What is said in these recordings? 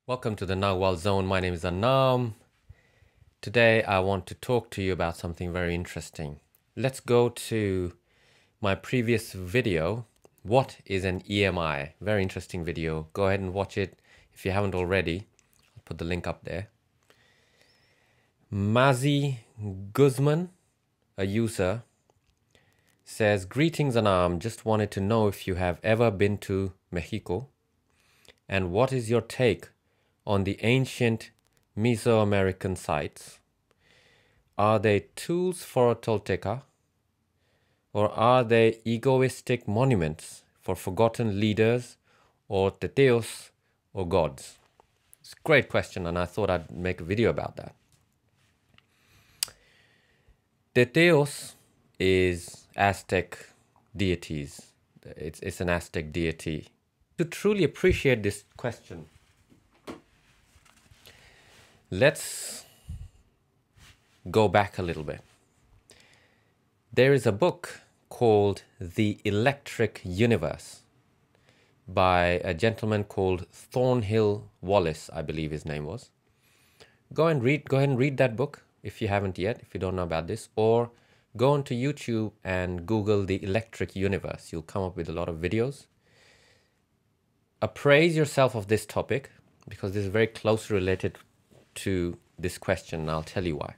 Welcome to the Nagual zone. My name is Anaam. Today I want to talk to you about something very interesting. Let's go to my previous video. What is an EMI? Very interesting video. Go ahead and watch it if you haven't already. I'll put the link up there. Mazi Guzman, a user, says, "Greetings Anaam. Just wanted to know if you have ever been to Mexico and what is your take on the ancient Mesoamerican sites. Are they tools for a Tolteca, or are they egoistic monuments for forgotten leaders or teteos or gods?" It's a great question, and I thought I'd make a video about that. Teteos is Aztec deities. It's an Aztec deity. To truly appreciate this question, let's go back a little bit. There is a book called The Electric Universe by a gentleman called Thornhill Wallace, I believe his name was. Go ahead and read that book if you haven't yet, if you don't know about this, or go onto YouTube and Google The Electric Universe. You'll come up with a lot of videos. Appraise yourself of this topic because this is very closely related to this question, and I'll tell you why.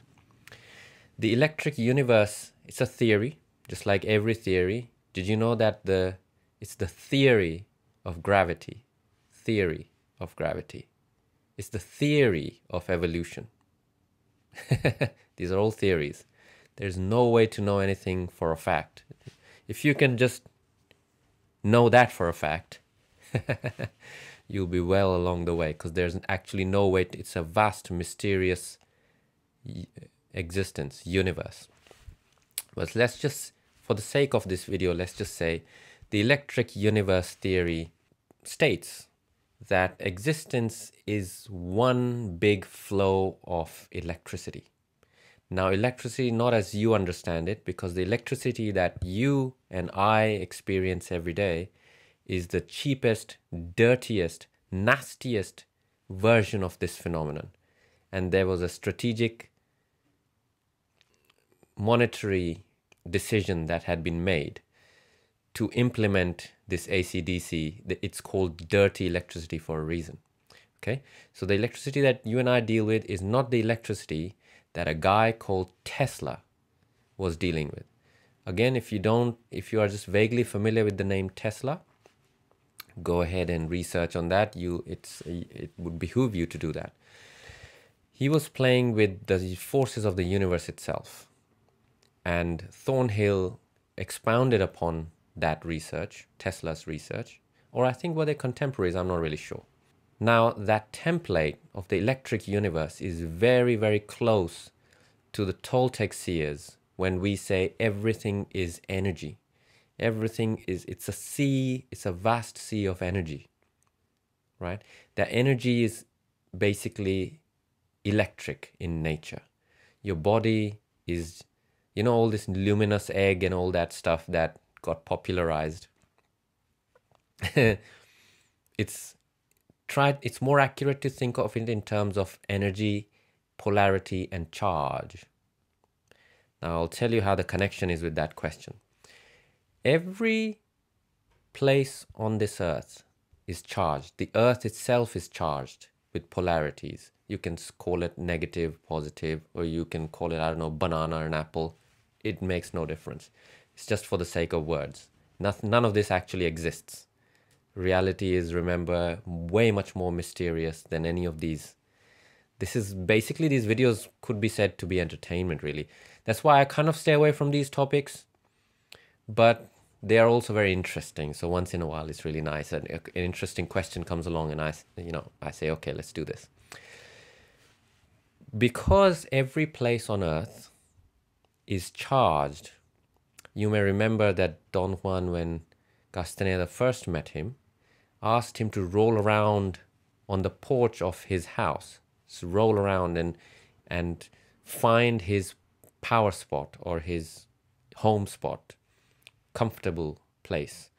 The electric universe, it's a theory, just like every theory. Did you know that it's the theory of gravity? Theory of gravity. It's the theory of evolution. These are all theories. There's no way to know anything for a fact. If you can just know that for a fact, you'll be well along the way, because there's actually no way. It's a vast, mysterious existence, universe. But let's just, for the sake of this video, let's just say the electric universe theory states that existence is one big flow of electricity. Now, electricity not as you understand it, because the electricity that you and I experience every day is the cheapest, dirtiest, nastiest version of this phenomenon. And there was a strategic monetary decision that had been made to implement this AC/DC. It's called dirty electricity for a reason. Okay, so the electricity that you and I deal with is not the electricity that a guy called Tesla was dealing with. Again, if you are just vaguely familiar with the name Tesla, go ahead and research on that. It would behoove you to do that. He was playing with the forces of the universe itself, and Thornhill expounded upon that research, Tesla's research, or I think were they contemporaries, I'm not really sure. Now, that template of the electric universe is very, very close to the Toltec seers when we say everything is energy. Everything it's a sea, it's a vast sea of energy, right? That energy is basically electric in nature. Your body is, all this luminous egg and all that stuff that got popularized. It's more accurate to think of it in terms of energy, polarity, and charge. Now, I'll tell you how the connection is with that question. Every place on this earth is charged. The earth itself is charged with polarities. You can call it negative, positive, or you can call it, I don't know, banana or an apple. It makes no difference. It's just for the sake of words. None of this actually exists. Reality is, remember, way much more mysterious than any of these. This is basically, these videos could be said to be entertainment, really. That's why I kind of stay away from these topics. But they are also very interesting. So once in a while, it's really nice. And an interesting question comes along and I say, okay, let's do this. Because every place on earth is charged, you may remember that Don Juan, when Castaneda first met him, asked him to roll around on the porch of his house. So roll around and find his power spot or his home spot, comfortable place,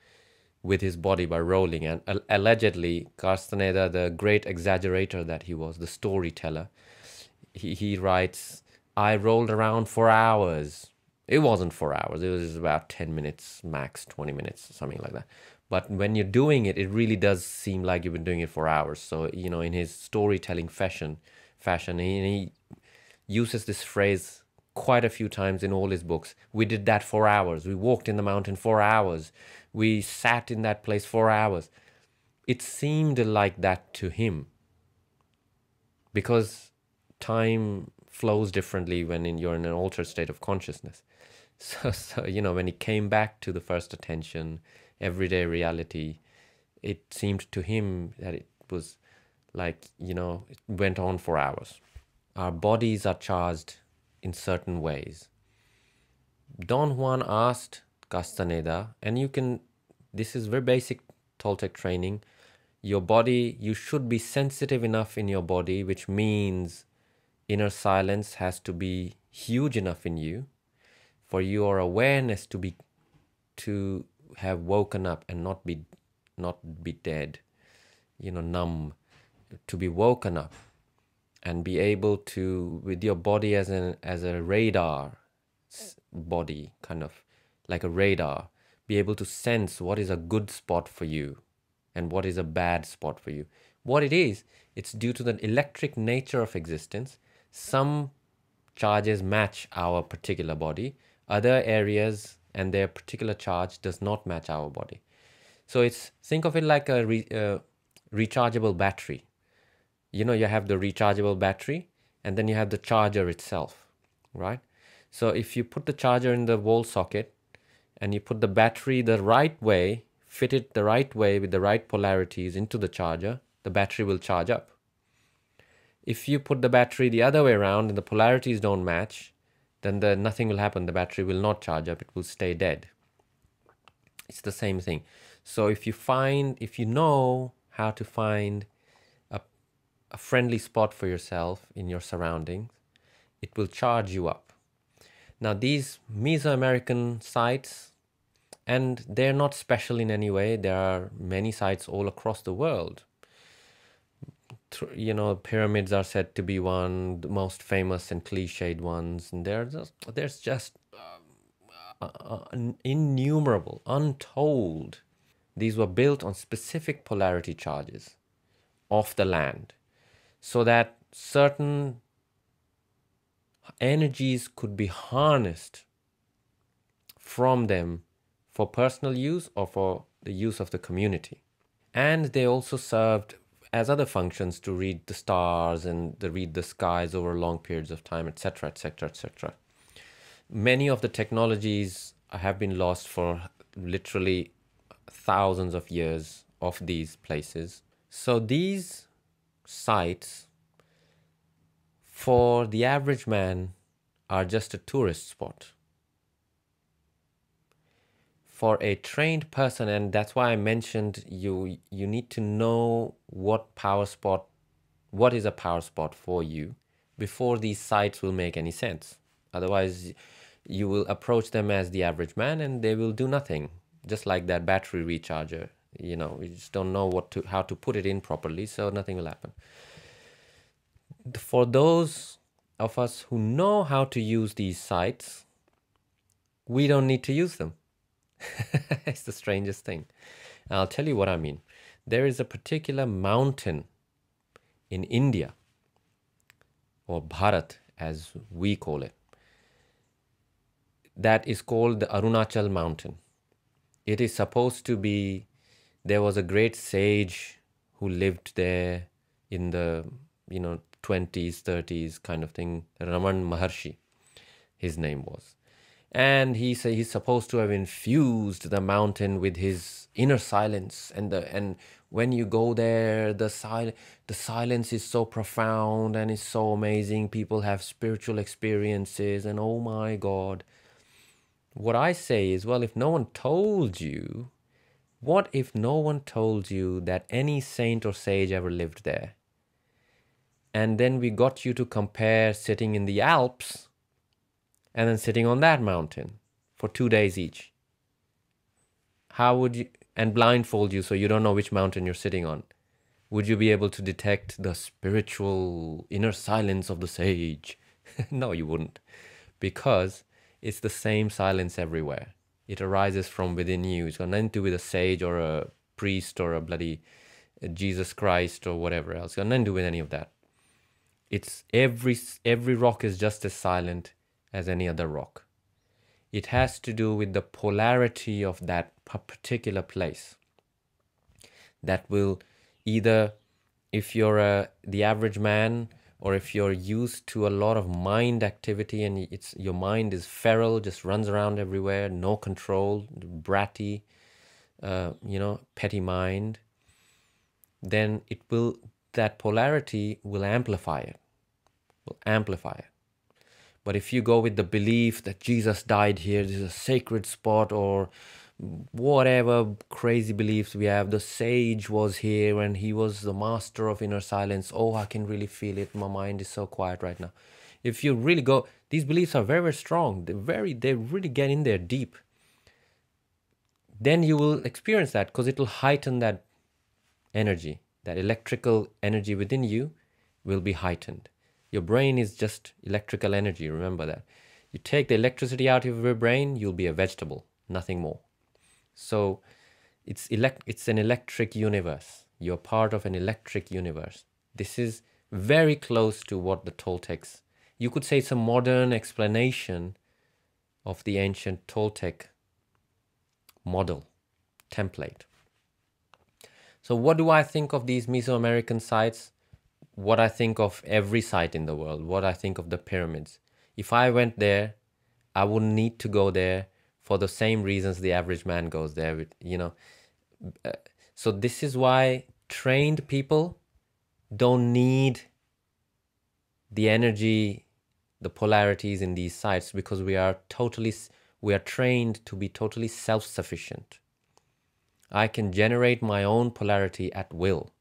with his body by rolling. And allegedly, Castaneda, the great exaggerator that he was, the storyteller, he writes, I rolled around for hours. It wasn't 4 hours. It was about 10 minutes, max 20 minutes, something like that. But when you're doing it, it really does seem like you've been doing it for hours. So, you know, in his storytelling fashion, he uses this phrase quite a few times in all his books. We did that 4 hours. We walked in the mountain 4 hours. We sat in that place 4 hours. It seemed like that to him because time flows differently when you're in an altered state of consciousness. So, you know, when he came back to the first attention, everyday reality, it seemed to him that it was like, you know, it went on for hours. Our bodies are charged in certain ways. Don Juan asked Castaneda, and you can, this is very basic Toltec training, your body, you should be sensitive enough in your body, which means inner silence has to be huge enough in you for your awareness to have woken up and not be dead, you know, numb, to be woken up and be able to, with your body as a radar body, kind of like a radar, be able to sense what is a good spot for you and what is a bad spot for you. What it is, it's due to the electric nature of existence. Some charges match our particular body. Other areas and their particular charge does not match our body. So think of it like a rechargeable battery. You know, you have the rechargeable battery and then you have the charger itself, right? So if you put the charger in the wall socket and you put the battery the right way, fit it the right way with the right polarities into the charger, the battery will charge up. If you put the battery the other way around and the polarities don't match, then nothing will happen. The battery will not charge up. It will stay dead. It's the same thing. So if you know how to find a friendly spot for yourself in your surroundings, it will charge you up. Now these Mesoamerican sites, and they're not special in any way. There are many sites all across the world. You know, pyramids are said to be one, the most famous and cliched ones, and there's just innumerable, untold. These were built on specific polarity charges of the land, so that certain energies could be harnessed from them for personal use or for the use of the community. And they also served as other functions to read the stars and read the skies over long periods of time, etc., etc., etc. Many of the technologies have been lost for literally thousands of years of these places. So these sites, for the average man, are just a tourist spot. For a trained person, and that's why I mentioned you need to know what is a power spot for you before these sites will make any sense. Otherwise, you will approach them as the average man and they will do nothing. Just like that battery recharger, you know, you just don't know how to put it in properly, so nothing will happen. For those of us who know how to use these sites, we don't need to use them. It's the strangest thing. And I'll tell you what I mean. There is a particular mountain in India, or Bharat as we call it, that is called the Unnatural Mountain. It is supposed to be, there was a great sage who lived there in the 20s, 30s kind of thing, Raman Maharshi, his name was. And he's supposed to have infused the mountain with his inner silence, and when you go there, the silence is so profound and is so amazing. People have spiritual experiences, and oh my God. What I say is, well, if no one told you, what if no one told you that any saint or sage ever lived there? And then we got you to compare sitting in the Alps and then sitting on that mountain for 2 days each. How would and blindfold you so you don't know which mountain you're sitting on, would you be able to detect the spiritual inner silence of the sage? No, you wouldn't, because it's the same silence everywhere. It arises from within you. It's got nothing to do with a sage or a priest or a bloody Jesus Christ or whatever else. It's got nothing to do with any of that. It's every rock is just as silent as any other rock. It has to do with the polarity of that particular place. That will either, if you're the average man, or if you're used to a lot of mind activity and your mind is feral, just runs around everywhere, no control, bratty, petty mind, then that polarity will amplify it. But if you go with the belief that Jesus died here, this is a sacred spot, or whatever crazy beliefs we have, the sage was here and he was the master of inner silence. Oh, I can really feel it. My mind is so quiet right now. If you really go, these beliefs are very, very strong. They really get in there deep. Then you will experience that, because it will heighten that energy. That electrical energy within you will be heightened. Your brain is just electrical energy. Remember that. You take the electricity out of your brain, you'll be a vegetable, nothing more. So it's an electric universe. You're part of an electric universe. This is very close to what the Toltecs, you could say it's a modern explanation of the ancient Toltec model, template. So what do I think of these Mesoamerican sites? What I think of every site in the world, what I think of the pyramids. If I went there, I wouldn't need to go there for the same reasons the average man goes there, So this is why trained people don't need the energy, the polarities in these sites, because we are trained to be totally self-sufficient. I can generate my own polarity at will.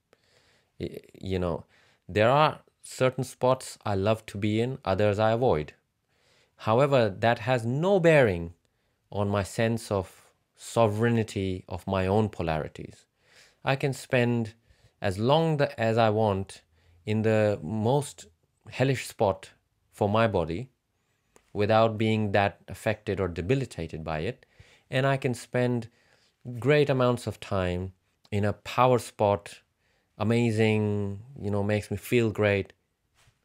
There are certain spots I love to be in, others I avoid. However, that has no bearing on my sense of sovereignty of my own polarities. I can spend as long as I want in the most hellish spot for my body without being that affected or debilitated by it. And I can spend great amounts of time in a power spot, amazing, makes me feel great,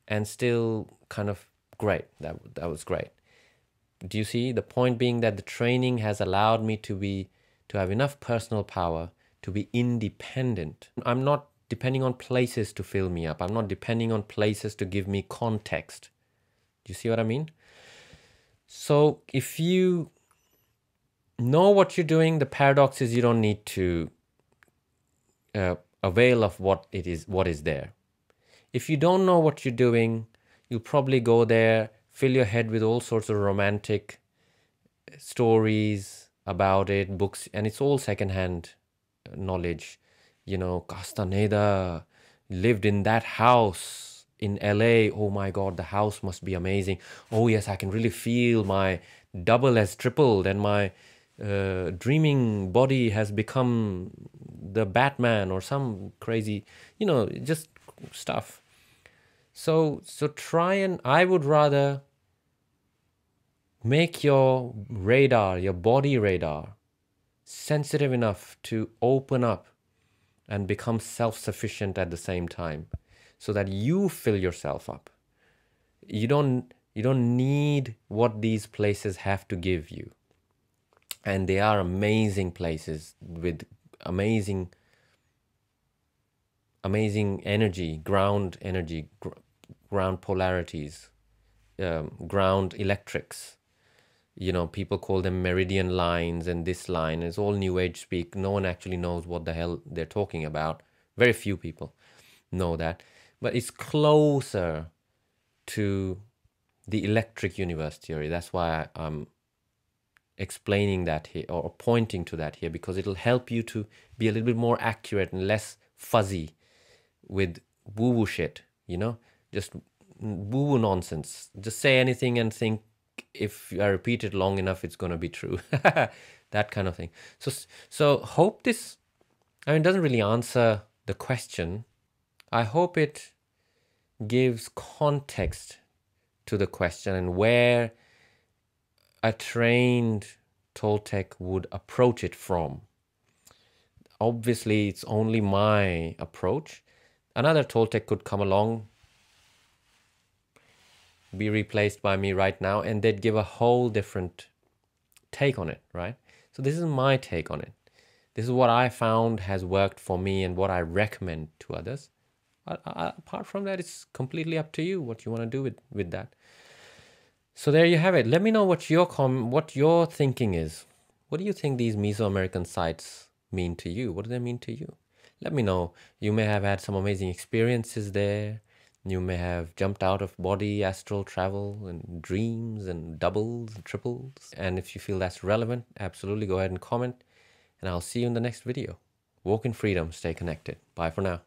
and still kind of great. That was great. Do you see? The point being that the training has allowed me to have enough personal power to be independent. I'm not depending on places to fill me up. I'm not depending on places to give me context. Do you see what I mean? So if you know what you're doing, the paradox is you don't need to avail of what is there. If you don't know what you're doing, you'll probably go there, fill your head with all sorts of romantic stories about it, books, and it's all secondhand knowledge. Castaneda lived in that house in LA. Oh my God, the house must be amazing. Oh yes, I can really feel my double has tripled and my dreaming body has become the Batman or some crazy, just stuff. So I would rather make your radar, your body radar, sensitive enough to open up and become self-sufficient at the same time, so that you fill yourself up. You don't need what these places have to give you. And they are amazing places with amazing energy, ground polarities, ground electrics. People call them Meridian Lines, and this line is all New Age speak. No one actually knows what the hell they're talking about. Very few people know that. But it's closer to the electric universe theory. That's why I'm explaining that here, or pointing to that here, because it'll help you to be a little bit more accurate and less fuzzy with woo-woo shit, just woo-woo nonsense. Just say anything and think if I repeat it long enough, it's going to be true. that kind of thing. So hope this, I mean, it doesn't really answer the question. I hope it gives context to the question and where a trained Toltec would approach it from. Obviously, it's only my approach. Another Toltec could come along, be replaced by me right now, and they'd give a whole different take on it, right? So this is my take on it. This is what I found has worked for me and what I recommend to others. Apart from that, it's completely up to you what you want to do with that. So there you have it. Let me know what your thinking is. What do you think these Mesoamerican sites mean to you? What do they mean to you? Let me know. You may have had some amazing experiences there. You may have jumped out of body, astral travel, and dreams, and doubles, and triples. And if you feel that's relevant, absolutely go ahead and comment. And I'll see you in the next video. Walk in freedom. Stay connected. Bye for now.